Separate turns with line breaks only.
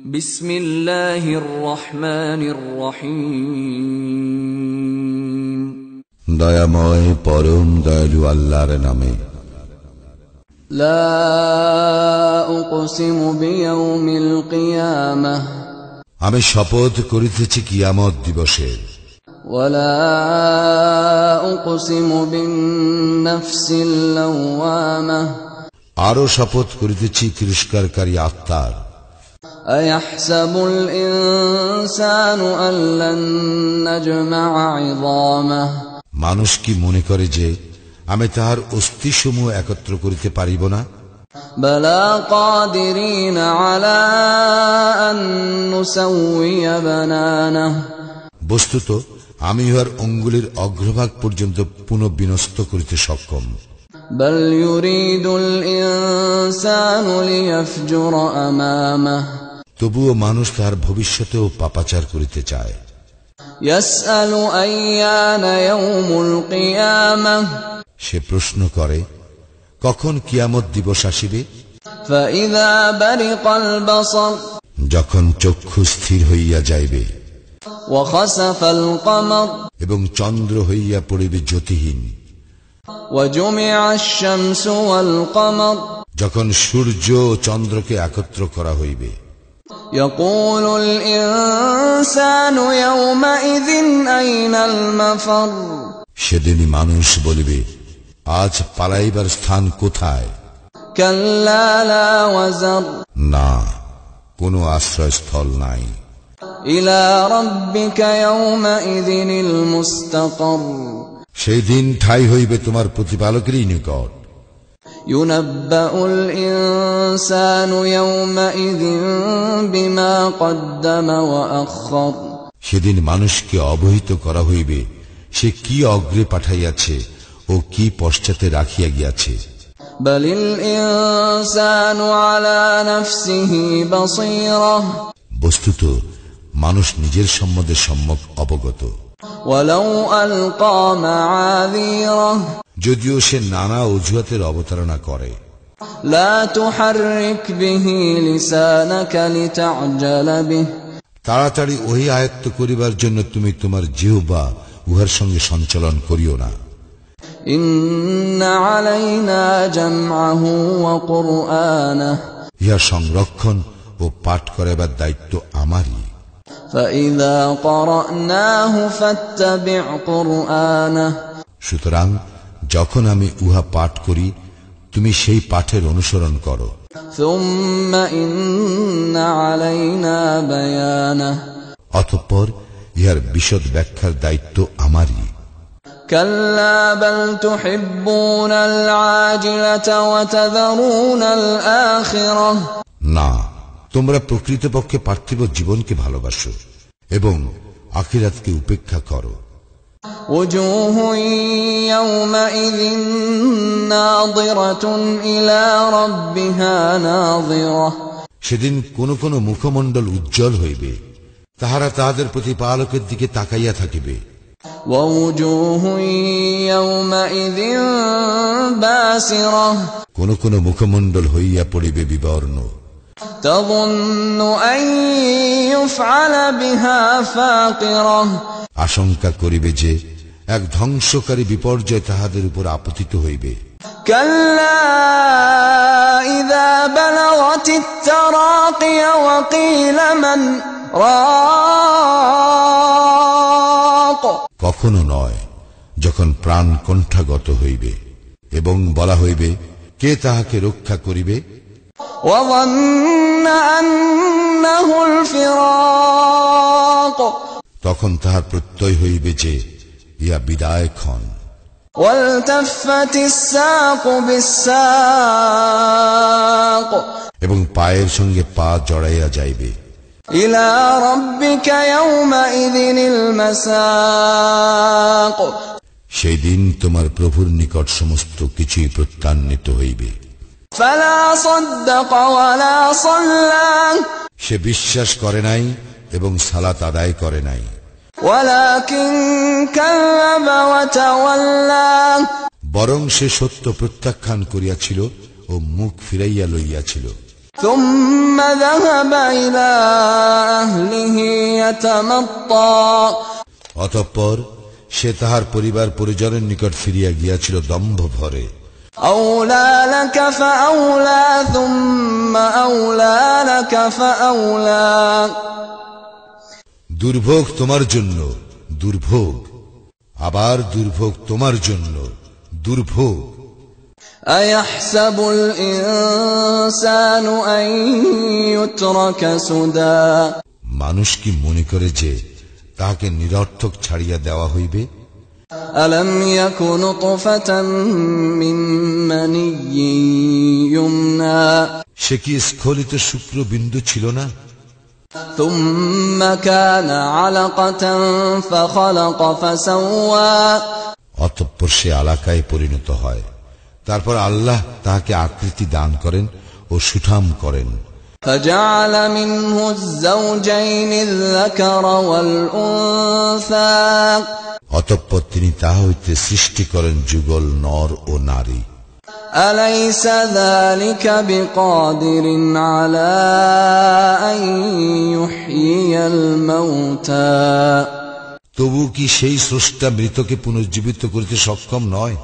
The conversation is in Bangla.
বিসমিল্লাহির রহমানির রহিম।
দয়াময় পরম দয়ালু আল্লাহর নামে।
লা উকসিমু বিয়াউমিল কিয়ামাহ,
আমি শপথ করিতেছি কিয়ামত দিবসের।
ওয়ালা উকসিমু বিন-নাফসিল লাওয়ামাহ,
আরো শপথ করিতেছি তিরস্কারকারী আত্মার।
আয়াহসাবুল ইনসানু আল্লান নাজমা'a 'ইযামাহ,
মানুষ কি মনে করে যে আমি তাহার অস্থিসমূহ একত্র করিতে পারিব না?
বালা কাদিরিন আলা আন নুসাউইয়া বানানাহ,
বস্তুত আমি ইহার অঙ্গুলির অগ্রভাগ পর্যন্ত পুনঃবিন্যস্ত করিতে সক্ষম।
বাল ইউরিদুল ইনসানু লিয়াফজুরা আমামাহ,
তবুও মানুষ তাহার ভবিষ্যতেও পাপাচার করিতে চায়।
ইয়াসআলু আইয়ানা ইয়াউমুল কিয়ামাহ,
সে প্রশ্ন করে কখন কিয়ামত দিবস আসিবে?
ফাইযা বারিকাল বাসার,
যখন চক্ষু স্থির হইয়া যাইবে।
ওয়া খাসাফাল কমার,
এবং চন্দ্র হইয়া পড়িবে জ্যোতিহীন।
ওয়া জুমি'আশ শামসু ওয়াল কমার,
যখন সূর্য ও চন্দ্রকে একত্র করা হইবে।
ইয়াকুলুল ইনসানু ইয়াওমাইযিন আইনাল মাফার,
সেদিনই মানুষ বলিবে আজ পালাইবার স্থান কোথায়?
কাল্লা লা ওয়াজার,
না, কোনো আশ্রয়স্থল নাই।
ইলা রাব্বিকা ইয়াওমাইযিনিল মুস্তাকার,
সেই দিন ঠাই হইবে তোমার প্রতিপালকেরই নিকট।
ইউনাব্বাউল ইনসানু ইয়াওমাইযিন বিমা কদ্দামা ওয়া আখখার,
সেদিন মানুষকে অবহিত করা হইবে সে কি অগ্রে পাঠাইয়াছে ও কি পশ্চাতে রাখিয়া গিয়াছে।
বালিল ইনসানু আলা নাফসিহি বাসীরা,
বস্তুত মানুষ নিজের সম্বন্ধে সম্যক অবগত।
ওয়ালাউ আলকা মাআযীরা,
যদিও সে নানা অজুহাতের অবতারণা করে।
লা তুহাররিক বিহি লিসানাকা লিতা'জালা বিহি,
তাড়াতাড়ি ওহি আয়ত্ত করিবার জন্য তুমি তোমার জিহ্বা উহার সঙ্গে সঞ্চালন করিও না।
ইন্না আলাইনা জামআহু ওয়া কুরআনাহু,
ইহা সংরক্ষণ ও পাঠ করাবার দায়িত্ব আমারই।
ফাইযা ক্বরা'নাহু ফাত্তাবি' কুরআনাহু,
সুতরাং যখন আমি উহা পাঠ করি তুমি সেই পাঠের অনুসরণ করো।
সুম্মা ইন্না আলাইনা বায়ানাহু,
অতঃপর ইহার বিশদ ব্যাখ্যার দায়িত্ব আমারই।
কাল্লা বাল তুহিব্বুনাল আজিলাতা ওয়া তাযারুনাল আখিরাহ,
না, তোমরা প্রকৃতপক্ষে পার্থিব জীবনকে ভালোবাসো এবং আখিরাতকে উপেক্ষা করো।
ওয়াজুহুন ইয়াওমাইযিন নাযিরাতুন ইলা রাব্বিহা নাযিরাহ,
সেদিন কোন কোন মুখমণ্ডল উজ্জ্বল হইবে, তাহারা তাহাদের প্রতিপালকের দিকে তাকাইয়া থাকিবে।
ওয়া ওয়াজুহুন ইয়াওমাইযিন বাসিরাহ,
কোন কোন মুখমণ্ডল হইয়া পড়িবে বিবর্ণ।
তাযুন্নু আন ইউফআলা বিহা ফাকিরাহ,
আশঙ্কা করিবে যে এক ধ্বংসকারী বিপর্যয় তাহাদের উপর আপতিত হইবে।
কাল্লা ইযা বালাগাতিত তারাকিয়া ওয়া কিলা মান রাক,
কখনো নয়, যখন প্রাণ কণ্ঠাগত হইবে এবং বলা হইবে কে তাহাকে রক্ষা করিবে।
ওয়া যান্না আন্নাহুল ফিরাক,
তখন তাহার প্রত্যয় হইবে যে ইয়া বিদায় ক্ষণ।
ওয়ালতাফাতিস সাকু বিসসাক,
এবং পায়ের সঙ্গে পা জড়াইয়া যাইবে।
ইলা রাব্বিকা ইয়াওমাইযিনিল মাসাক,
সেই দিন তোমার প্রভুর নিকট সমস্ত কিছুই প্রত্যান্বিত হইবে।
ফালা সাদ্দাকা ওয়ালা সাল্লা,
সে বিশ্বাস করে নাই এবং সালাত আদায় করে নাই।
ওয়ালাকিন কাযযাবা ওয়া তাওয়াল্লা,
বরং সে সত্য প্রত্যাখ্যান করিয়াছিল ও মুখ ফিরাইয়া লইয়াছিল।
ثم ذهب إلى أهله يتمطى
অতঃপর সে তাহার পরিবার পরিজনের নিকট ফিরিয়া গিয়াছিল দম্ভ ভরে।
أولى لك فأولى ثم أولى لك فأولى
দুর্ভোগ তোমার জন্য দুর্ভোগ, আবার দুর্ভোগ তোমার জন্য দুর্ভোগ।
أيحسب الإنسان أن يترك سدى
মানুষ কি মনে করে যে তাহাকে নিরর্থক ছাড়িয়া দেওয়া হইবে?
ألم يك نطفة من مني يمنى
সে কি স্খলিত শুক্রবিন্দু ছিল না?
ثم كان علقة فخلق فسوى
অতঃপর সে আলাকায় পরিণত হয়, তারপর আল্লাহ তাহাকে আকৃতি দান করেন ও সুঠাম করেন।
فجعل منه الزوجين الذكر والأنثى
অতঃপর তিনি তাহা হইতে সৃষ্টি করেন যুগল নর ও নারী।
أليس ذلك بقادر على أن يحيي الموتى
তবু কি সেই স্রষ্টা মৃতকে পুনর্জীবিত করিতে সক্ষম নয়?